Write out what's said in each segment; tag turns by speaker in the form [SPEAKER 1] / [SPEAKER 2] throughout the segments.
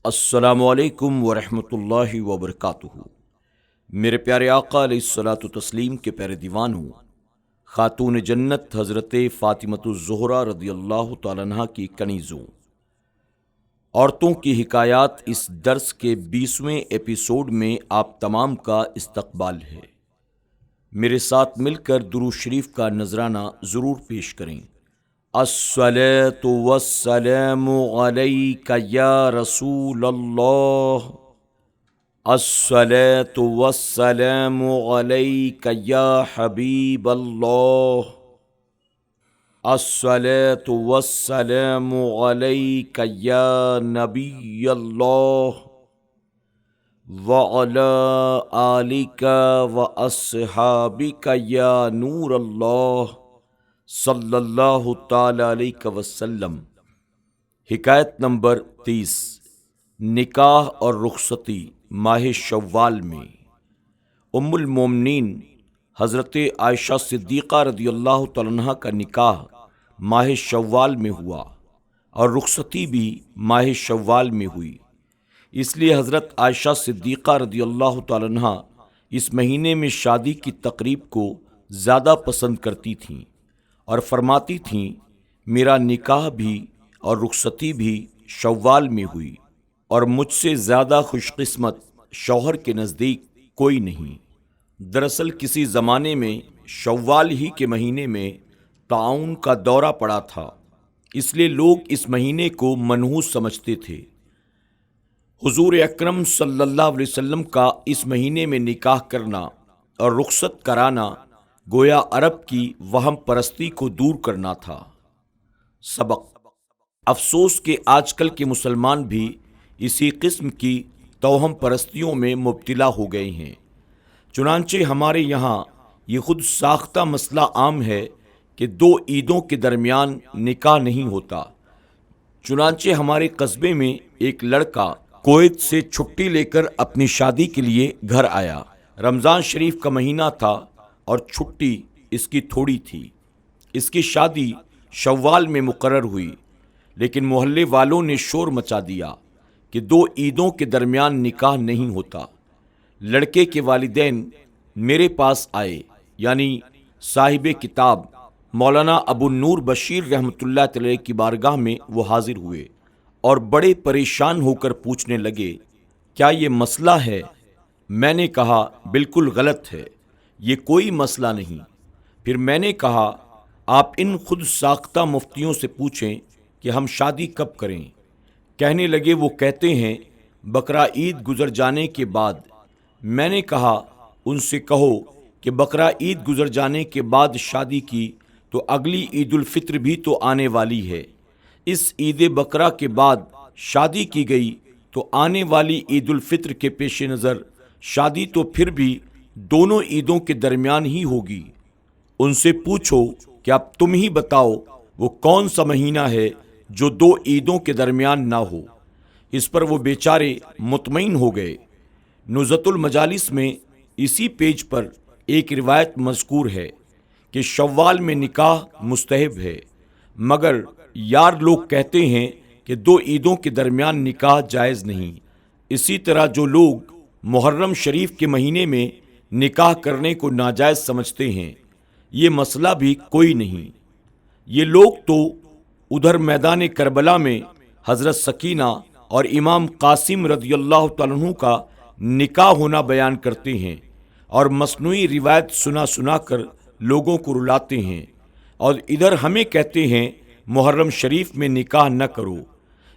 [SPEAKER 1] السلام علیکم ورحمۃ اللہ وبرکاتہ۔ میرے پیارے آقا علیہ الصلاۃ والتسلیم کے پیارے دیوانوں، خاتون جنت حضرت فاطمۃ الزہرا رضی اللہ تعالیٰ عنہا کی کنیزوں، عورتوں کی حکایات اس درس کے 20ویں ایپیسوڈ میں آپ تمام کا استقبال ہے۔ میرے ساتھ مل کر درود شریف کا نذرانہ ضرور پیش کریں۔ الصلاۃ والسلام علیک یا رسول اللہ، الصلاۃ والسلام علیک یا حبیب اللہ، الصلاۃ والسلام علیک یا نبی اللہ، وعلی آلک واصحابک یا نور اللہ صلی اللہ تعالی علیہ وسلم۔ حکایت نمبر 30، نکاح اور رخصتی ماہ شوال میں۔ ام المومنین حضرت عائشہ صدیقہ رضی اللہ تعالیٰ عنہ کا نکاح ماہ شوال میں ہوا اور رخصتی بھی ماہ شوال میں ہوئی۔ اس لیے حضرت عائشہ صدیقہ رضی اللہ تعالیٰ عنہ اس مہینے میں شادی کی تقریب کو زیادہ پسند کرتی تھیں اور فرماتی تھیں میرا نکاح بھی اور رخصتی بھی شوال میں ہوئی اور مجھ سے زیادہ خوش قسمت شوہر کے نزدیک کوئی نہیں۔ دراصل کسی زمانے میں شوال ہی کے مہینے میں طاعون کا دورہ پڑا تھا، اس لیے لوگ اس مہینے کو منحوس سمجھتے تھے۔ حضور اکرم صلی اللہ علیہ وسلم کا اس مہینے میں نکاح کرنا اور رخصت کرانا گویا عرب کی وہم پرستی کو دور کرنا تھا۔ سبق: افسوس کہ آج کل کے مسلمان بھی اسی قسم کی توہم پرستیوں میں مبتلا ہو گئے ہیں۔ چنانچہ ہمارے یہاں یہ خود ساختہ مسئلہ عام ہے کہ 2 عیدوں کے درمیان نکاح نہیں ہوتا۔ چنانچہ ہمارے قصبے میں ایک لڑکا کویت سے چھٹی لے کر اپنی شادی کے لیے گھر آیا۔ رمضان شریف کا مہینہ تھا اور چھٹی اس کی تھوڑی تھی۔ اس کی شادی شوال میں مقرر ہوئی، لیکن محلے والوں نے شور مچا دیا کہ 2 عیدوں کے درمیان نکاح نہیں ہوتا۔ لڑکے کے والدین میرے پاس آئے، یعنی صاحب کتاب مولانا ابو النور بشیر رحمۃ اللہ علیہ کی بارگاہ میں وہ حاضر ہوئے اور بڑے پریشان ہو کر پوچھنے لگے کیا یہ مسئلہ ہے؟ میں نے کہا بالکل غلط ہے، یہ کوئی مسئلہ نہیں۔ پھر میں نے کہا آپ ان خود ساختہ مفتیوں سے پوچھیں کہ ہم شادی کب کریں۔ کہنے لگے وہ کہتے ہیں بقرہ عید گزر جانے کے بعد۔ میں نے کہا ان سے کہو کہ بقرہ عید گزر جانے کے بعد شادی کی تو اگلی عید الفطر بھی تو آنے والی ہے۔ اس عید بقرہ کے بعد شادی کی گئی تو آنے والی عید الفطر کے پیش نظر شادی تو پھر بھی دونوں عیدوں کے درمیان ہی ہوگی۔ ان سے پوچھو کہ اب تم ہی بتاؤ وہ کون سا مہینہ ہے جو 2 عیدوں کے درمیان نہ ہو۔ اس پر وہ بیچارے مطمئن ہو گئے۔ نزہۃ المجالس میں اسی پیج پر ایک روایت مذکور ہے کہ شوال میں نکاح مستحب ہے، مگر یار لوگ کہتے ہیں کہ 2 عیدوں کے درمیان نکاح جائز نہیں۔ اسی طرح جو لوگ محرم شریف کے مہینے میں نکاح کرنے کو ناجائز سمجھتے ہیں، یہ مسئلہ بھی کوئی نہیں۔ یہ لوگ تو ادھر میدان کربلا میں حضرت سکینہ اور امام قاسم رضی اللہ تعالیٰ عنہ کا نکاح ہونا بیان کرتے ہیں اور مصنوعی روایت سنا سنا کر لوگوں کو رلاتے ہیں، اور ادھر ہمیں کہتے ہیں محرم شریف میں نکاح نہ کرو۔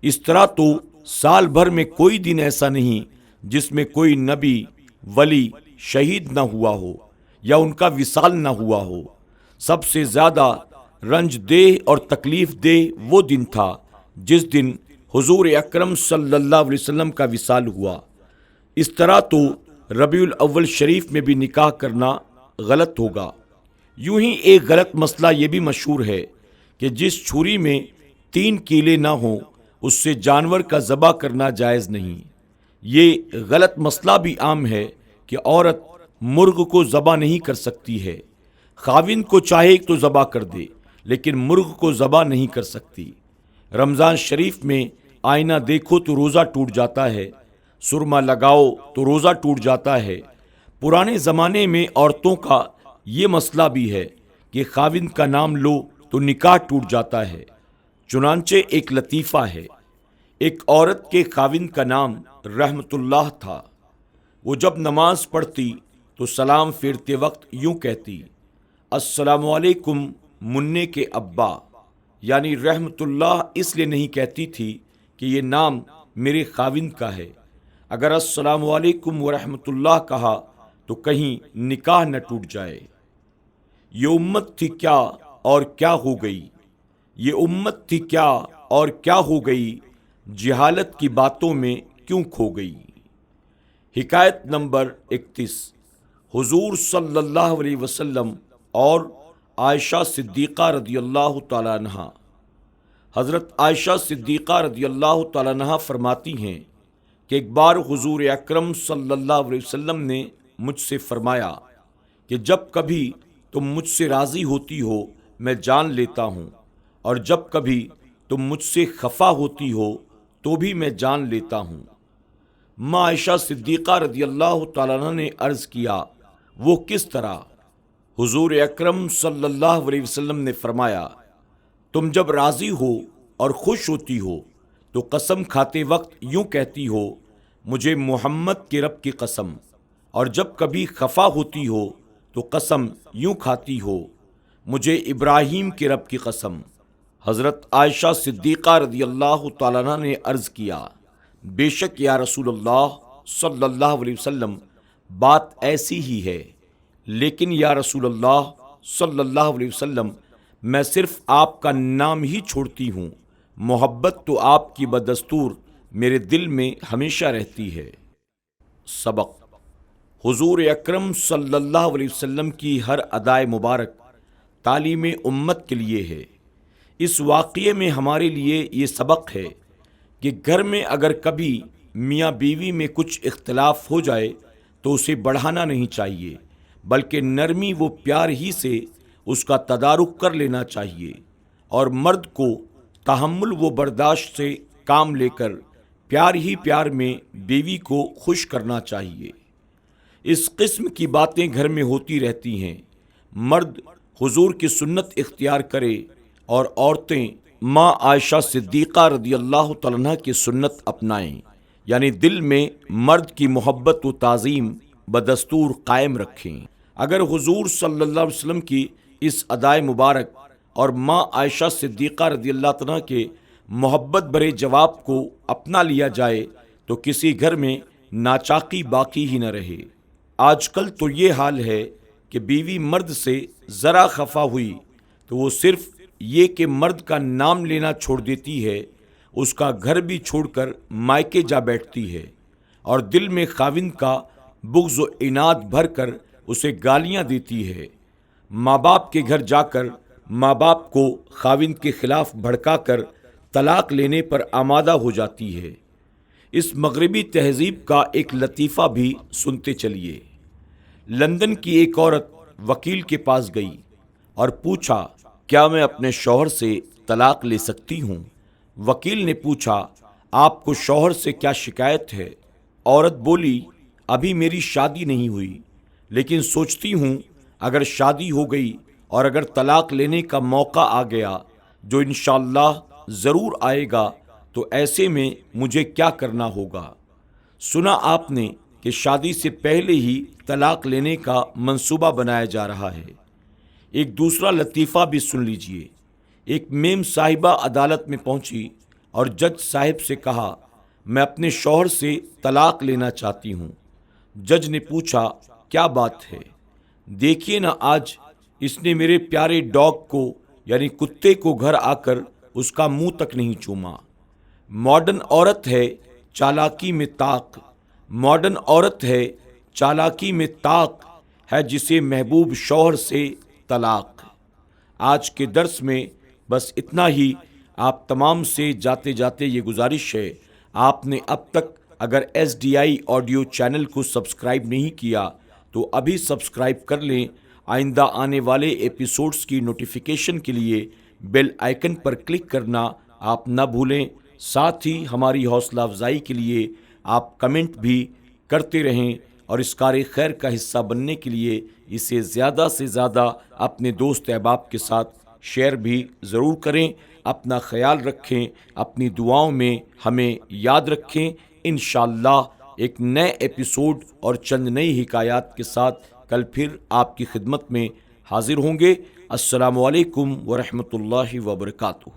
[SPEAKER 1] اس طرح تو سال بھر میں کوئی دن ایسا نہیں جس میں کوئی نبی، ولی، شہید نہ ہوا ہو یا ان کا وصال نہ ہوا ہو۔ سب سے زیادہ رنج دہ اور تکلیف دہ وہ دن تھا جس دن حضور اکرم صلی اللہ علیہ وسلم کا وصال ہوا۔ اس طرح تو ربیع الاول شریف میں بھی نکاح کرنا غلط ہوگا۔ یوں ہی ایک غلط مسئلہ یہ بھی مشہور ہے کہ جس چھری میں 3 کیلیں نہ ہوں اس سے جانور کا ذبح کرنا جائز نہیں۔ یہ غلط مسئلہ بھی عام ہے کہ عورت مرغ کو ذبح نہیں کر سکتی ہے، خاوند کو چاہے تو ذبح کر دے لیکن مرغ کو ذبح نہیں کر سکتی۔ رمضان شریف میں آئینہ دیکھو تو روزہ ٹوٹ جاتا ہے، سرما لگاؤ تو روزہ ٹوٹ جاتا ہے۔ پرانے زمانے میں عورتوں کا یہ مسئلہ بھی ہے کہ خاوند کا نام لو تو نکاح ٹوٹ جاتا ہے۔ چنانچہ ایک لطیفہ ہے، ایک عورت کے خاوند کا نام رحمت اللہ تھا۔ وہ جب نماز پڑھتی تو سلام پھیرتے وقت یوں کہتی: السلام علیکم منع کے ابا، یعنی رحمت اللہ اس لیے نہیں کہتی تھی کہ یہ نام میرے خاوند کا ہے۔ اگر السلام علیکم ورحمت اللہ کہا تو کہیں نکاح نہ ٹوٹ جائے۔ یہ امت تھی کیا اور کیا ہو گئی، یہ امت تھی کیا اور کیا ہو گئی، جہالت کی باتوں میں کیوں کھو گئی۔ حکایت نمبر 31۔ حضور صلی اللہ علیہ وسلم اور عائشہ صدیقہ رضی اللہ تعالیٰ عنہ۔ حضرت عائشہ صدیقہ رضی اللہ تعالیٰ عنہ فرماتی ہیں کہ ایک بار حضور اکرم صلی اللہ علیہ وسلم نے مجھ سے فرمایا کہ جب کبھی تم مجھ سے راضی ہوتی ہو میں جان لیتا ہوں، اور جب کبھی تم مجھ سے خفا ہوتی ہو تو بھی میں جان لیتا ہوں۔ ماں عائشہ صدیقہ رضی اللہ تعالیٰ عنہ نے عرض کیا، وہ کس طرح؟ حضور اکرم صلی اللہ علیہ وسلم نے فرمایا، تم جب راضی ہو اور خوش ہوتی ہو تو قسم کھاتے وقت یوں کہتی ہو، مجھے محمد کے رب کی قسم، اور جب کبھی خفا ہوتی ہو تو قسم یوں کھاتی ہو، مجھے ابراہیم کے رب کی قسم۔ حضرت عائشہ صدیقہ رضی اللہ تعالیٰ عنہ نے عرض کیا، بے شک یا رسول اللہ صلی اللہ علیہ وسلم بات ایسی ہی ہے، لیکن یا رسول اللہ صلی اللہ علیہ وسلم میں صرف آپ کا نام ہی چھوڑتی ہوں، محبت تو آپ کی بدستور میرے دل میں ہمیشہ رہتی ہے۔ سبق: حضور اکرم صلی اللہ علیہ وسلم کی ہر ادائے مبارک تعلیم امت کے لیے ہے۔ اس واقعے میں ہمارے لیے یہ سبق ہے کہ گھر میں اگر کبھی میاں بیوی میں کچھ اختلاف ہو جائے تو اسے بڑھانا نہیں چاہیے، بلکہ نرمی و پیار ہی سے اس کا تدارک کر لینا چاہیے، اور مرد کو تحمل و برداشت سے کام لے کر پیار ہی پیار میں بیوی کو خوش کرنا چاہیے۔ اس قسم کی باتیں گھر میں ہوتی رہتی ہیں۔ مرد حضور کی سنت اختیار کرے اور عورتیں ماں عائشہ صدیقہ رضی اللہ تعالیٰ عنہ کی سنت اپنائیں، یعنی دل میں مرد کی محبت و تعظیم بدستور قائم رکھیں۔ اگر حضور صلی اللہ علیہ وسلم کی اس ادائے مبارک اور ماں عائشہ صدیقہ رضی اللہ تعالیٰ کے محبت بھرے جواب کو اپنا لیا جائے تو کسی گھر میں ناچاقی باقی ہی نہ رہے۔ آج کل تو یہ حال ہے کہ بیوی مرد سے ذرا خفا ہوئی تو وہ صرف یہ کہ مرد کا نام لینا چھوڑ دیتی ہے، اس کا گھر بھی چھوڑ کر مائکے جا بیٹھتی ہے، اور دل میں خاوند کا بغض و عناد بھر کر اسے گالیاں دیتی ہے۔ ماں باپ کے گھر جا کر ماں باپ کو خاوند کے خلاف بھڑکا کر طلاق لینے پر آمادہ ہو جاتی ہے۔ اس مغربی تہذیب کا ایک لطیفہ بھی سنتے چلیے۔ لندن کی ایک عورت وکیل کے پاس گئی اور پوچھا، کیا میں اپنے شوہر سے طلاق لے سکتی ہوں؟ وکیل نے پوچھا، آپ کو شوہر سے کیا شکایت ہے؟ عورت بولی، ابھی میری شادی نہیں ہوئی، لیکن سوچتی ہوں اگر شادی ہو گئی اور اگر طلاق لینے کا موقع آ گیا، جو انشاءاللہ ضرور آئے گا، تو ایسے میں مجھے کیا کرنا ہوگا؟ سنا آپ نے کہ شادی سے پہلے ہی طلاق لینے کا منصوبہ بنایا جا رہا ہے۔ ایک دوسرا لطیفہ بھی سن لیجئے۔ ایک میم صاحبہ عدالت میں پہنچی اور جج صاحب سے کہا، میں اپنے شوہر سے طلاق لینا چاہتی ہوں۔ جج نے پوچھا، کیا بات ہے؟ دیکھیے نا، آج اس نے میرے پیارے ڈاگ کو یعنی کتے کو گھر آ کر اس کا منہ تک نہیں چوما۔ ماڈرن عورت ہے چالاکی میں طاق، ماڈرن عورت ہے چالاکی میں طاق ہے جسے محبوب شوہر سے طلاق۔ آج کے درس میں بس اتنا ہی۔ آپ تمام سے جاتے جاتے یہ گزارش ہے، آپ نے اب تک اگر SDI آڈیو چینل کو سبسکرائب نہیں کیا تو ابھی سبسکرائب کر لیں۔ آئندہ آنے والے ایپیسوڈز کی نوٹیفیکیشن کے لیے بیل آئیکن پر کلک کرنا آپ نہ بھولیں۔ ساتھ ہی ہماری حوصلہ افزائی کے لیے آپ کمنٹ بھی کرتے رہیں، اور اس کار خیر کا حصہ بننے کے لیے اسے زیادہ سے زیادہ اپنے دوست احباب کے ساتھ شیئر بھی ضرور کریں۔ اپنا خیال رکھیں، اپنی دعاؤں میں ہمیں یاد رکھیں۔ انشاءاللہ ایک نئے ایپیسوڈ اور چند نئی حکایات کے ساتھ کل پھر آپ کی خدمت میں حاضر ہوں گے۔ السلام علیکم ورحمۃ اللہ وبرکاتہ۔